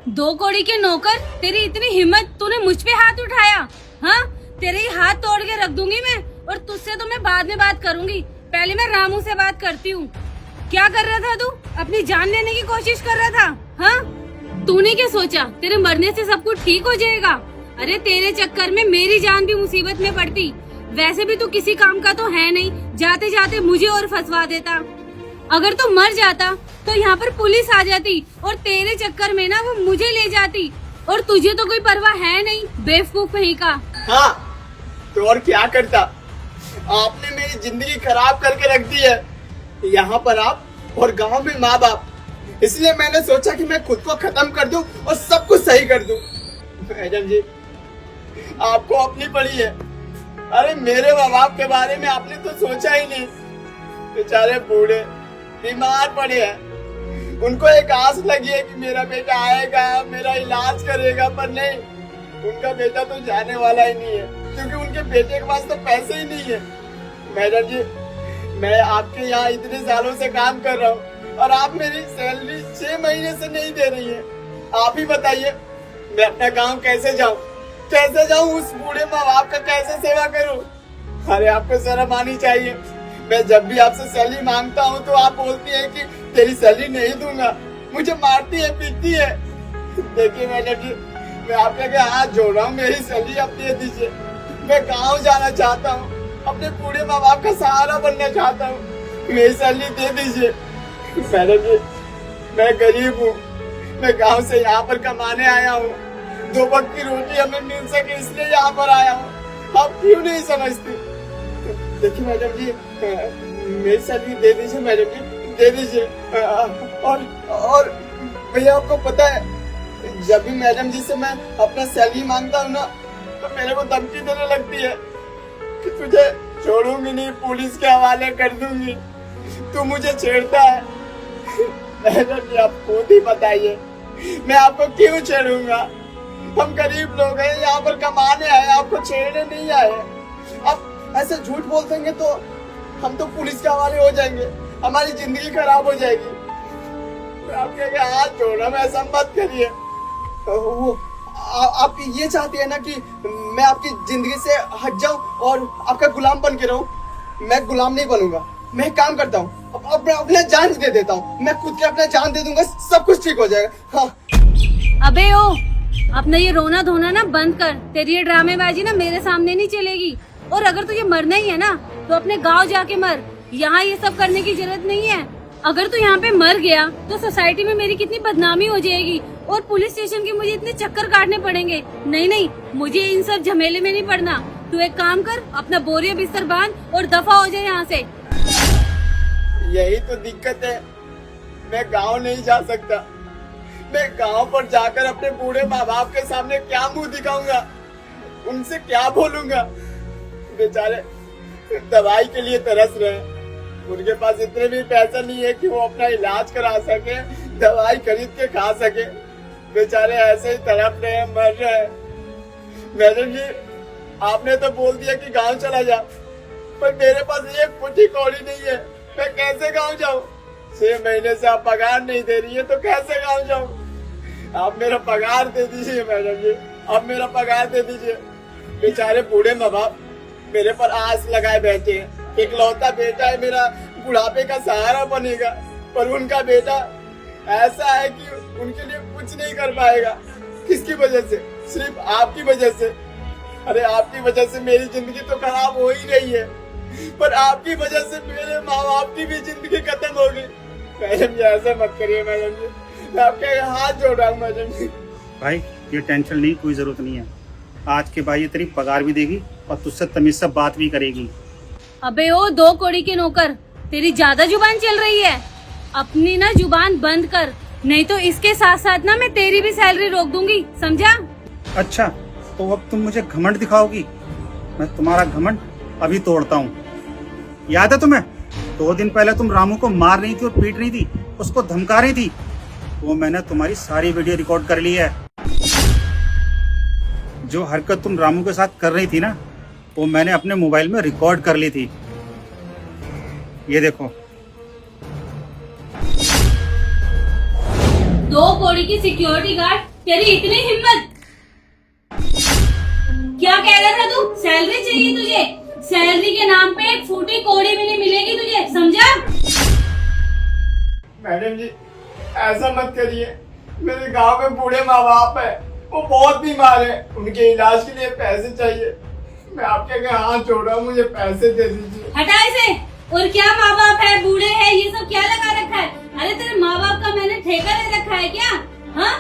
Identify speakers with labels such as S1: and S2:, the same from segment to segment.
S1: दो कौड़ी के नौकर, तेरी इतनी हिम्मत, तूने मुझ पे हाथ उठाया? हाँ, तेरे ही हाथ तोड़ के रख दूंगी मैं। और तुझसे तो मैं बाद में बात करूंगी, पहले मैं रामू से बात करती हूँ। क्या कर रहा था तू? अपनी जान लेने की कोशिश कर रहा था? हाँ, तूने क्या सोचा तेरे मरने से सब कुछ ठीक हो जाएगा? अरे तेरे चक्कर में मेरी जान भी मुसीबत में पड़ती। वैसे भी तू किसी काम का तो है नहीं, जाते जाते मुझे और फंसवा देता। अगर तू मर जाता तो यहाँ पर पुलिस आ जाती और तेरे चक्कर में ना वो मुझे ले जाती। और तुझे तो कोई परवाह है नहीं, बेवकूफ कहीं का।
S2: हाँ, तो और क्या करता? आपने मेरी जिंदगी खराब करके रख दी है। यहाँ पर आप और गांव में माँ बाप, इसलिए मैंने सोचा कि मैं खुद को खत्म कर दूं और सब कुछ सही कर दूं। मैडम जी, आपको अपनी पड़ी है। अरे मेरे माँ बाप के बारे में आपने तो सोचा ही नहीं। बेचारे बूढ़े बीमार पड़े हैं, उनको एक आस लगी है कि मेरा बेटा आएगा, मेरा इलाज करेगा, पर नहीं, उनका बेटा तो जाने वाला ही नहीं है, क्योंकि उनके बेटे के पास तो पैसे ही नहीं है। मैडम जी, मैं आपके यहाँ इतने सालों से काम कर रहा हूँ और आप मेरी सैलरी 6 महीने से नहीं दे रही है। आप ही बताइए, मैं अपना गांव कैसे जाऊँ? कैसे जाऊँ? उस बूढ़े माँ बाप का कैसे सेवा करूँ? अरे आपको शर्म आनी चाहिए। मैं जब भी आपसे सैलरी मांगता हूँ तो आप बोलती हैं कि तेरी सैलरी नहीं दूंगा, मुझे मारती है, पीटती है। देखिए मैडम जी, मैं आपके आगे हाथ जोड़ रहा हूँ, मेरी सैलरी आप दे दीजिए। मैं गाँव जाना चाहता हूँ, अपने बूढ़े माँ बाप का सहारा बनना चाहता हूँ, मेरी सैलरी दे दीजिए। मैडम जी, मैं गरीब हूँ, मैं गांव से यहाँ पर कमाने आया हूँ, 2 वक्त की रोटी हमें मिल सके इसलिए यहाँ पर आया हूँ। आप क्यों नहीं समझती? देखिए मैडम जी, मेरी सैलरी दे दीजिए। मैडम जी, दे दीजिए। और भैया, आपको पता है, जब भी मैडम जी से मैं अपना सैलरी मांगता हूँ ना, तो मेरे को धमकी देने लगती है कि तुझे छोड़ूंगी नहीं, पुलिस के हवाले कर दूंगी, तू मुझे छेड़ता है। मैडम जी, आप खुद ही बताइए, मैं आपको क्यों छेड़ूंगा? हम गरीब लोग हैं, यहाँ पर कमाने आए, आपको छेड़ने नहीं आए। आप ऐसे झूठ बोल देंगे तो हम तो पुलिस के हवाले हो जाएंगे, हमारी जिंदगी खराब हो जाएगी। मैं आपके आगे हाथ जोड़ रहा हूं, ऐसा मत करिए। आप ये चाहती है ना कि मैं आपकी जिंदगी से हट जाऊं और आपका गुलाम बन के रहूं? मैं गुलाम नहीं बनूंगा। मैं एक काम करता हूँ, अपना जान दे देता हूँ, मैं खुद के अपना जान दे दूंगा, सब कुछ ठीक हो जाएगा। हाँ।
S1: अबे ओ, अपना ये रोना धोना ना बंद कर। तेरी ये ड्रामेबाजी ना मेरे सामने नहीं चलेगी। और अगर तुझे मरना ही है ना, तो अपने गांव जाके मर, यहाँ ये सब करने की जरूरत नहीं है। अगर तू यहाँ पे मर गया तो सोसाइटी में मेरी कितनी बदनामी हो जाएगी और पुलिस स्टेशन के मुझे इतने चक्कर काटने पड़ेंगे। नहीं नहीं, मुझे इन सब झमेले में नहीं पड़ना। तू एक काम कर, अपना बोरिया बिस्तर बांध और दफा हो जाए यहाँ से।
S2: यही तो दिक्कत है, मैं गांव नहीं जा सकता। मैं गांव पर जाकर अपने बूढ़े माँ बाप के सामने क्या मुंह दिखाऊंगा, उनसे क्या बोलूंगा? बेचारे दवाई के लिए तरस रहे हैं, उनके पास इतने भी पैसा नहीं है कि वो अपना इलाज करा सके, दवाई खरीद के खा सके। बेचारे ऐसे ही तड़प रहे हैं, मर रहे हैं। मैडम जी, आपने तो बोल दिया कि गांव चला जा, पर मेरे पास एक फुटी कौड़ी नहीं है, मैं कैसे गांव जाऊं? 6 महीने से आप पगार नहीं दे रही है, तो कैसे गांव जाऊं? आप मेरा पगार दे दीजिए मैडम जी, आप मेरा पगार दे दीजिए। बेचारे बूढ़े माँ बाप मेरे पर आस लगाए बैठे हैं, इकलौता बेटा है मेरा, बुढ़ापे का सहारा बनेगा, पर उनका बेटा ऐसा है कि उनके लिए कुछ नहीं कर पाएगा। किसकी वजह से? सिर्फ आपकी वजह से। अरे आपकी वजह से मेरी जिंदगी तो खराब हो ही रही है, पर आपकी वजह से मेरे माँ बाप की भी जिंदगी खत्म हो गई। मैडम जी, ऐसा मत करिए मैडम जी, मैं आपके हाथ जोड़ रहा हूँ मैडम जी।
S3: भाई, ये टेंशन नहीं, कोई जरूरत नहीं है। आज के भाई ये तेरी पगार भी देगी और तुझसे तमीज से बात भी करेगी।
S1: अबे ओ 2 कौड़ी के नौकर, तेरी ज्यादा जुबान चल रही है। अपनी ना जुबान बंद कर, नहीं तो इसके साथ साथ ना मैं तेरी भी सैलरी रोक दूंगी, समझा?
S3: अच्छा, तो अब तुम मुझे घमंड दिखाओगी? मैं तुम्हारा घमंड अभी तोड़ता हूँ। याद है तुम्हें, 2 दिन पहले तुम रामू को मार रही थी और पीट रही थी, उसको धमका रही थी। वो मैंने तुम्हारी सारी वीडियो रिकॉर्ड कर ली है। जो हरकत तुम रामू के साथ कर रही थी ना, वो मैंने अपने मोबाइल में रिकॉर्ड कर ली थी। ये देखो।
S1: 2 कौड़ी की सिक्योरिटी गार्ड तेरी इतनी हिम्मत। क्या कह रहा था तू? सैलरी चाहिए तुझे? सैलरी के नाम पे एक फूटी कौड़ी भी नहीं मिलेगी तुझे, समझा?
S2: मैडम जी ऐसा मत करिए, मेरे गांव में बूढ़े माँ बाप है, वो बहुत बीमार है, उनके इलाज के लिए पैसे चाहिए। मैं आपके आगे हाथ जोड़ रहा हूँ, मुझे पैसे दे दीजिए।
S1: हटा इसे। और क्या माँ बाप है, बूढ़े है, ये सब क्या लगा रखा है? अरे तेरे माँ बाप का मैंने ठेका ले रखा है क्या? हाँ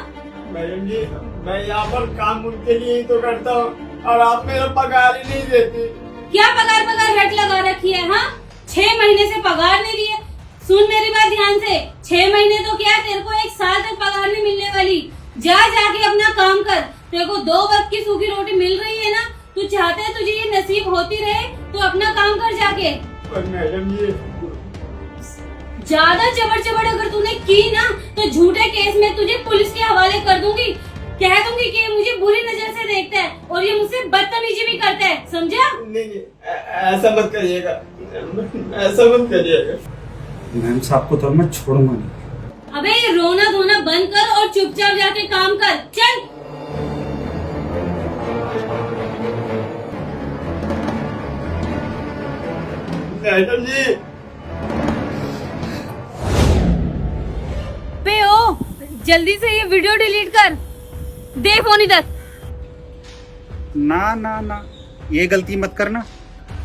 S2: मैडम जी मैं यहाँ पर काम उनके लिए ही तो करता हूँ और आप मेरा पगार ही नहीं देती।
S1: क्या पगार रट लगा रखी है? हाँ 6 महीने से पगार नहीं दिए। सुन मेरी बात ध्यान से, 6 महीने तो क्या, तेरे को 1 साल तक पगार नहीं मिलने वाली। जाके अपना काम कर। तेरे को 2 वक्त की सूखी रोटी मिल रही है ना, तू चाहते है तुझे ये नसीब होती रहे तो अपना काम कर जाके।
S2: पर मैडम जी
S1: ज्यादा जबर अगर तूने की ना तो झूठे केस में तुझे पुलिस के हवाले कर दूंगी। कह दूंगी कि ये मुझे बुरी नजर से देखता है और ये मुझसे बदतमीजी भी करता है, समझा?
S2: नहीं ऐसा मत करिएगा, ऐसा मत करिएगा।
S3: मैम साहब को तो मैं छोड़ूंगा नहीं।
S1: अबे ये रोना धोना बंद कर और चुपचाप जाके काम कर, चल।
S2: मैडम जी
S1: बे ओ, जल्दी से ये वीडियो डिलीट कर दे, फोन इधर।
S3: ना ना ना, ये गलती मत करना,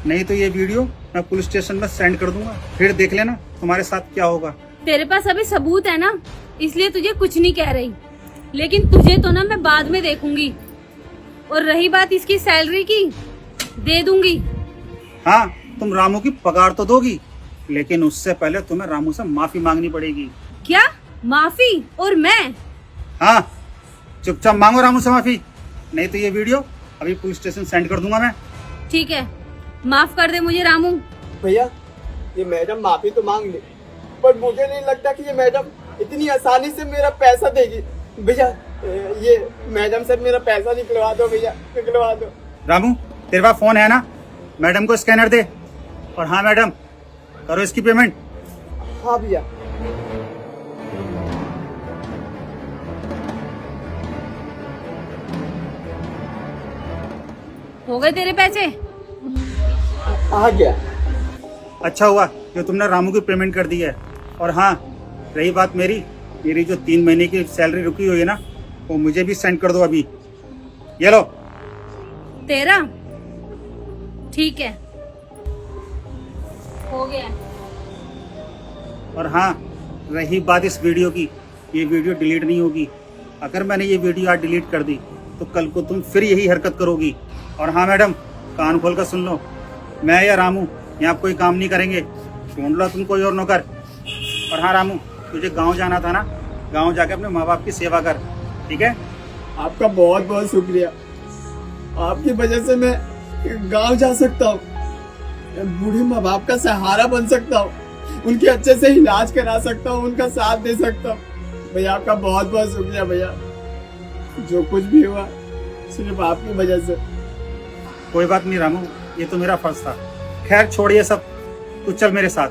S3: नहीं तो ये वीडियो मैं पुलिस स्टेशन में सेंड कर दूंगा, फिर देख लेना तुम्हारे साथ क्या होगा।
S1: तेरे पास अभी सबूत है ना, इसलिए तुझे कुछ नहीं कह रही, लेकिन तुझे तो ना मैं बाद में देखूंगी। और रही बात इसकी सैलरी की, दे दूंगी।
S3: हाँ तुम रामू की पगार तो दोगी, लेकिन उससे पहले तुम्हें रामू से माफी मांगनी पड़ेगी।
S1: क्या माफी? और मैं?
S3: हाँ चुपचाप मांगो रामू से माफी, नहीं तो ये वीडियो अभी पुलिस स्टेशन सेंड कर दूंगा मैं।
S1: ठीक है, माफ कर दे मुझे रामू।
S2: भैया ये मैडम माफी तो मांग ले, पर मुझे नहीं लगता कि ये मैडम इतनी आसानी से मेरा पैसा देगी। भैया ये मैडम से मेरा पैसा निकलवा दो, भैया निकलवा दो।
S3: रामू तेरे पास फोन है ना, मैडम को स्कैनर दे। और हाँ मैडम, करो इसकी पेमेंट।
S2: हाँ भैया।
S1: हो गए तेरे पैसे?
S2: आ गया।
S3: अच्छा हुआ जो तुमने रामू की पेमेंट कर दी है। और हाँ रही बात मेरी जो 3 महीने की सैलरी रुकी हुई है ना, वो मुझे भी सेंड कर दो अभी। ये लो।
S1: तेरा? ठीक है, हो गया।
S3: और हाँ रही बात इस वीडियो की, ये वीडियो डिलीट नहीं होगी। अगर मैंने ये वीडियो आज डिलीट कर दी तो कल को तुम फिर यही हरकत करोगी। और हाँ मैडम, कान खोल कर सुन लो, मैं या रामू यहाँ कोई काम नहीं करेंगे, ढूंढ लो तुम कोई और नौकर। और हाँ रामू, तुझे गांव जाना था ना, गांव जाके अपने माँ बाप की सेवा कर, ठीक है?
S2: आपका बहुत बहुत शुक्रिया, आपकी वजह से मैं गांव जा सकता हूँ, बूढ़े माँ बाप का सहारा बन सकता हूँ, उनके अच्छे से इलाज करा सकता हूँ, उनका साथ दे सकता हूँ। भैया आपका बहुत बहुत शुक्रिया भैया, जो कुछ भी हुआ सिर्फ आपकी वजह से।
S3: कोई बात नहीं रामू, ये तो मेरा फर्ज था। खैर छोड़िए सब, तू चल मेरे साथ।